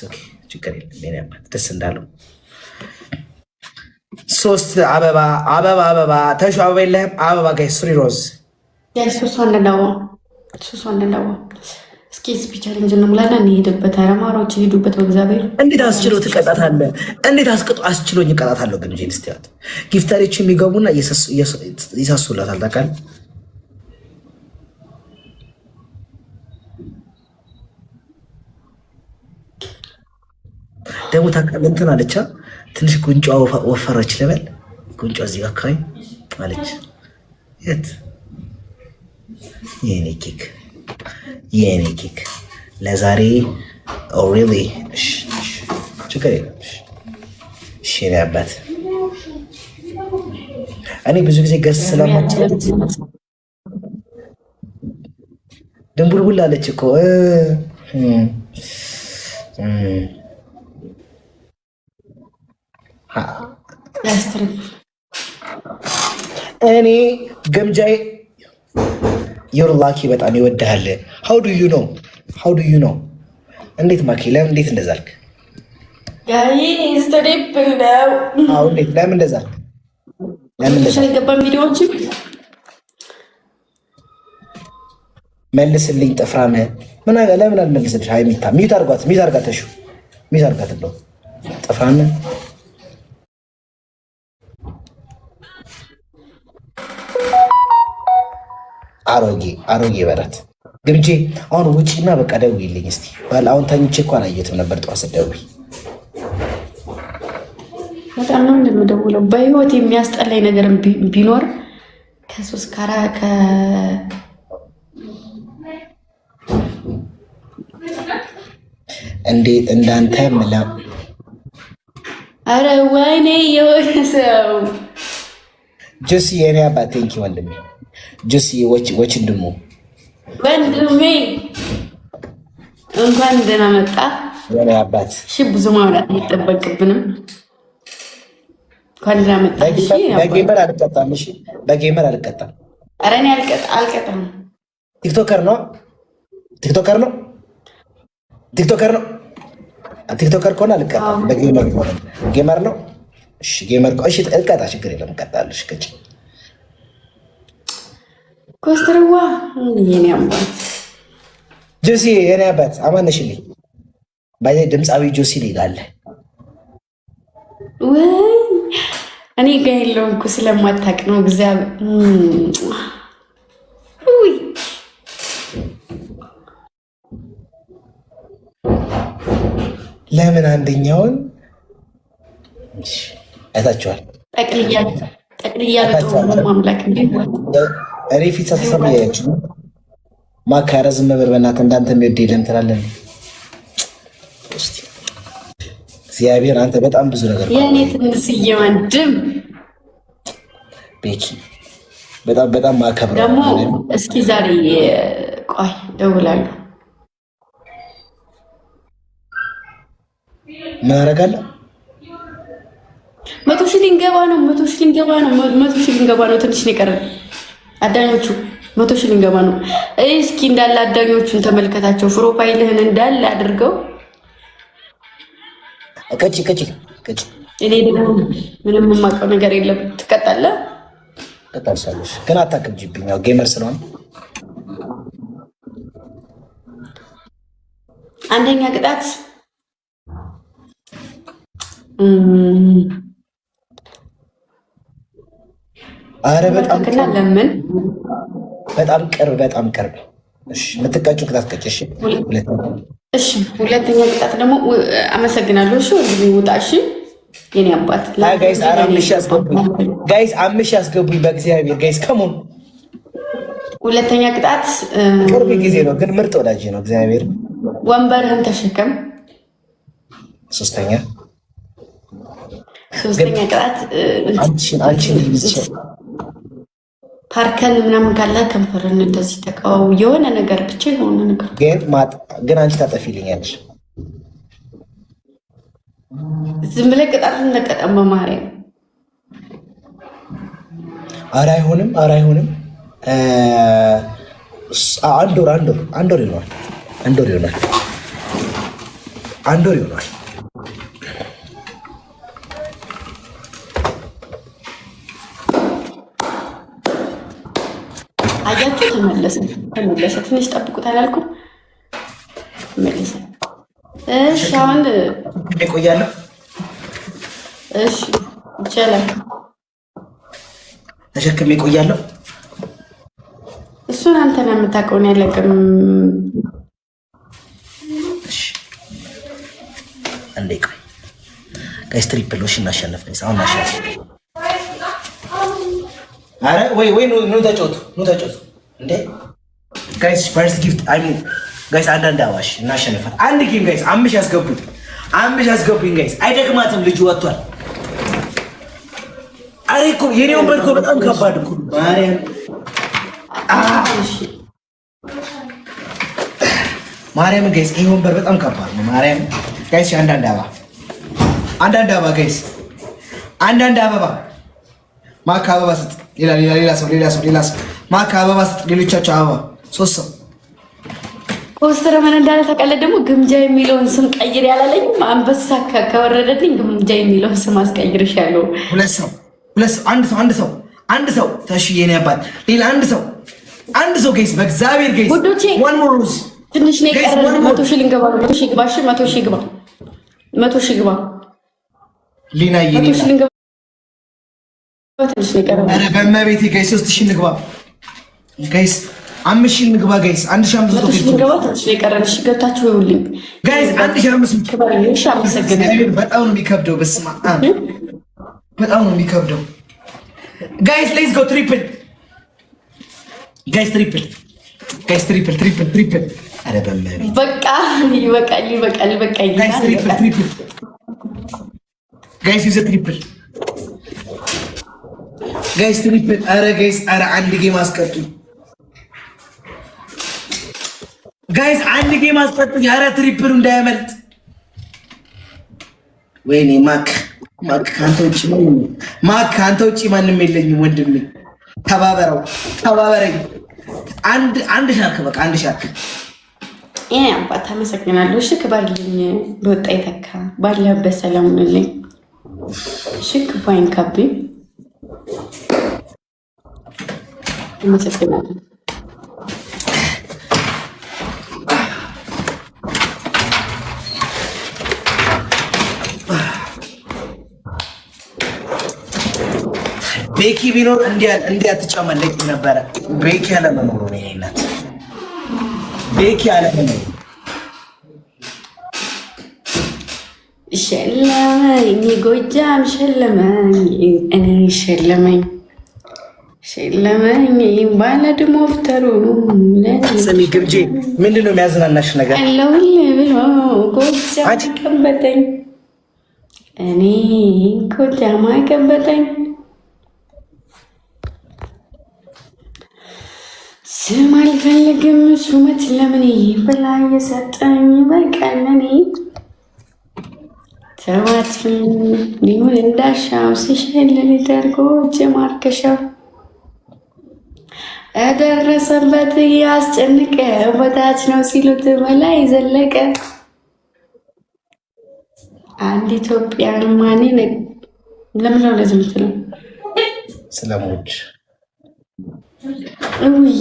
ኦኬ ችግር የለም። ሌላ ደስ እንዳለው ሶስት አበባ አበባ አበባ ተሹ አበባ የለህም አበባ ጋይ ስሪ ሮዝ ሱሷን እንደው እስኪ ስፒቸሪንግ እንሙላና እንሄድበት። አረማሮች ይሄዱበት። በእግዚአብሔር እንዴት አስችሎ ትቀጣታለህ? እንዴት አስችሎኝ እቀጣታለሁ? ግን ጄን ስቲያት ጊፍተሪች የሚገቡና ይሳሱላታል። ታውቃለህ ደግሞ ታውቃለህ እንትን አለቻ ትንሽ ጉንጯ ወፈረች ልበል። ጉንጯ እዚህ አካባቢ አለች። የት የኔ ኬክ ለዛሬ ሪሊ ችግር የለም። ሽኔ አባት እኔ ብዙ ጊዜ ገስ ስለማችል ድንቡልቡል አለች እኮ እኔ ገምጃይ ዩር ላኪ በጣም ይወድሃል። ሀው ዱ ዩ ኖ እንዴት ማኪ ለምን እንዴት እንደዛ አልክ? ለምን እንደዛ አልክ? ገባን ቪዲዮዎች መልስልኝ። ጥፍራም ምን አለ ለምን አልመልስልሽ? አይ ሚታ ሚት አርጋት ተሹ ሚት አርጋት ብሎ ጥፍራም አሮጌ በረት ግምጄ አሁን ውጪና በቃ ደውይልኝ እስቲ። ባል አሁን ተኝቼ እኮ አላየሁትም ነበር። ጠዋት ስትደውይ በጣም ነው እንደምደውለው። በህይወት የሚያስጠላኝ ነገር ቢኖር ከሶስት ካራ እንዳንተ ምላ አረ ወይኔ የሆነ ሰው ጀስ የኔ አባት ቴንኪ ወንድሜ ጀስ ወች እንደሞ ወንድሜ እንኳን ደህና መጣ የኔ አባት። እሺ ብዙ ማውራት አይጠበቅብንም። እንኳን ደህና መጣ። እሺ በጌመር አልቀጣም። እሺ በጌመር አልቀጣም። ኧረ እኔ አልቀጣም። ቲክቶከር ነው ከሆነ አልቀጣም። በጌመር ከሆነ ጌመር ነው። እሺ ጌመር እሺ እልቀጣ ችግር የለም እቀጣለሁ። ከጭ ኮስትርዋ የኔ አባት ጆሲ የኔ አባት አማነሽልኝ ባይ ድምፃዊ ጆሲ ይላል ወይ እኔ ጋር የለውም እኮ ስለማታውቅ ነው። እግዚአብሔር ውይ ለምን አንደኛውን አይታችኋል? ጠቅልያ በጥሩ ማምላክ እኔ ፊት ተሰማያችሁ ማካረ ዝም ብር በእናትህ እንዳንተ የሚወድ የለም ትላለህ። እግዚአብሔር አንተ በጣም ብዙ ነገር የኔ ትንሽዬ ወንድም ቤኪ በጣም ማከብረው ደግሞ እስኪ ዛሬ ቆይ ደውላለሁ። ምን አደርጋለሁ? 100 ሺህ ልንገባ ነው። ትንሽ ነው የቀረን። አዳኞቹ 100 ሺህ ልንገባ ነው። እስኪ እንዳለ አዳኞቹን ተመልከታቸው። ፕሮፋይልህን እንዳለ አድርገው። ቀጭ እኔ ደግሞ ምንም የማውቀው ነገር የለም። ትቀጣለህ? ቀጣልሻለሽ ግን አታቅብጂብኝ። ያው ጌመር ስለሆነ አንደኛ ቅጣት አረ በጣም ለምን በጣም ቅርብ። እሺ የምትቀጩ ቅጣት ቀጭ። እሺ ሁለተኛ ቅጣት ደግሞ አመሰግናለሁ። እሺ ወንድሜ ውጣ። እሺ የኔ አባት ጋይስ አምሽ ያስገቡኝ በእግዚአብሔር ጋይስ ከሞን። ሁለተኛ ቅጣት ቅርብ ጊዜ ነው ግን ምርጥ ወዳጅ ነው እግዚአብሔር። ወንበርህን ተሸከም። ሶስተኛ ቅጣት አንቺን ፓርከን ምናምን ካለ ከንፈርን እንደዚህ ተቃው የሆነ ነገር ብቻ የሆነ ነገር ግን አንቺ ታጠፊልኛለሽ። ዝም ብለህ ቅጣት እንደቀጠም በማርያም ኧረ አይሆንም። አንድ ወር ይሆናል። አንድ ወር ይሆናል። አያችሁ፣ ተመለሰ። ትንሽ ጠብቁት አላልኩም? ተመለሰ። እሺ አሁን እቆያለሁ። እሺ ይቻላል። ተሸክሜ እቆያለሁ። እሱን አንተ ነው የምታውቀው፣ ነው ያለቅም። እሺ አንዴ ቆይ ጋይስ፣ ትሪፕል ነው እናሸነፍ። አሁን እናሸነፍ። አረ ወይ ኑ ተጫወቱ እንዴ ጋይስ። ፈርስት ጊፍት አይ ሚን ጋይስ፣ አንዳንድ አዋሽ እናሸንፋት። አንድ ጌም ጋይስ፣ አምሽ ያስገቡኝ ጋይስ። አይደክማትም ልጁ ወጥቷል። አሬ እኮ የኔ ወንበር እኮ በጣም ከባድ እኮ ማርያም ጋይስ፣ ይሄ ወንበር በጣም ከባድ ነው። ማርያም ጋይስ፣ አንዳንድ አበባ ጋይስ፣ አንዳንድ አበባ ማካ አበባ ስጥ። ሌላ ሰው ማካ አበባ ስጥ። ሌሎቻቸው አበባ 3 ሰው ፖስተር ምን እንዳለ ታውቃለህ? ደግሞ ግምጃ የሚለውን ስም ቀይር ያላለኝም አንበሳ ከወረደልኝ ግምጃ የሚለውን ስም አስቀይርሻለሁ። ሁለት ሰው አንድ ሰው ተሽዬ ነው ያባል። ሌላ አንድ ሰው ጋይስ፣ በእግዚአብሔር ጋይስ፣ ጉዶቼ ትንሽ ነው የቀረን። 100 ሺህ ልንገባ ነው። 100 ሺህ ግባ። እሺ 100 ሺህ ግባ። 100 ሺህ ግባ። ሊና ይሄ ትንሽ ነው የቀረን። ኧረ በእመቤቴ ጋይስ 3000 እንግባ ጋይስ፣ 5000 እንግባ ጋይስ። 1500 እንግባ። ትንሽ ነው የቀረን። እሺ ገብታችሁ ይውልኝ ጋይስ። 1500 ክበርኝ። እሺ አመሰግናለሁ። በጣም ነው የሚከብደው። በስማ በጣም ነው የሚከብደው ጋይስ። ሌትስ ጎ ትሪፕል ጋይስ፣ ትሪፕል ጋይስ፣ ትሪፕል። ኧረ በእመቤቴ በቃ ይበቃል። ጋይስ ትሪፕል ጋይስ፣ ይዘ ትሪፕል ጋይስ፣ ትሪፕል። ኧረ ጋይስ፣ ኧረ አንድ ጌም አስቀጡኝ ጋይስ፣ አንድ ጌም አስቀጡኝ። ኧረ ትሪፕሉ እንዳያመልጥ። ወይኔ ማክ ከአንተ ውጭ ማንም የለኝም ወንድሜ። ተባበረኝ። አንድ ሻርክ በቃ አንድ ሻርክ። ይሄ አባት አመሰግናለሁ። እሺ ክበርልኝ። በወጣ ይተካ ባለህበት ሰላም ሁንልኝ። እሺ ክፋይን ካቢ አመሰግናለሁ። ቤኪ ቢኖር እንዲያ ትጨመለቅ ነበረ። ቤኪ አለመኖሩ ነው የኔናት። ቤኪ አለመኖሩ ሸለመኝ፣ ጎጃም ሸለመኝ፣ እኔ ሸለመኝ ባለ ድሞፍተሩ ስሚ ግብጄ፣ ምንድን ነው የሚያዝናናሽ ነገር? አለውል ብሎ ጎጃም ቀበጠኝ፣ እኔ ጎጃም አይቀበጠኝ። ስም አልፈልግም ሹመት ለምን ብላ የሰጠኝ በቀነኔ ተዋት ሊሆን እንዳሻው ሲሸልል ደርጎ ጀማርከሻው እደረሰበት ያስጨንቀ በታች ነው ሲሉት በላይ ዘለቀ። አንድ ኢትዮጵያን ማን ለምን ነው ለዚህ ምትለው? ስለሞች ውይ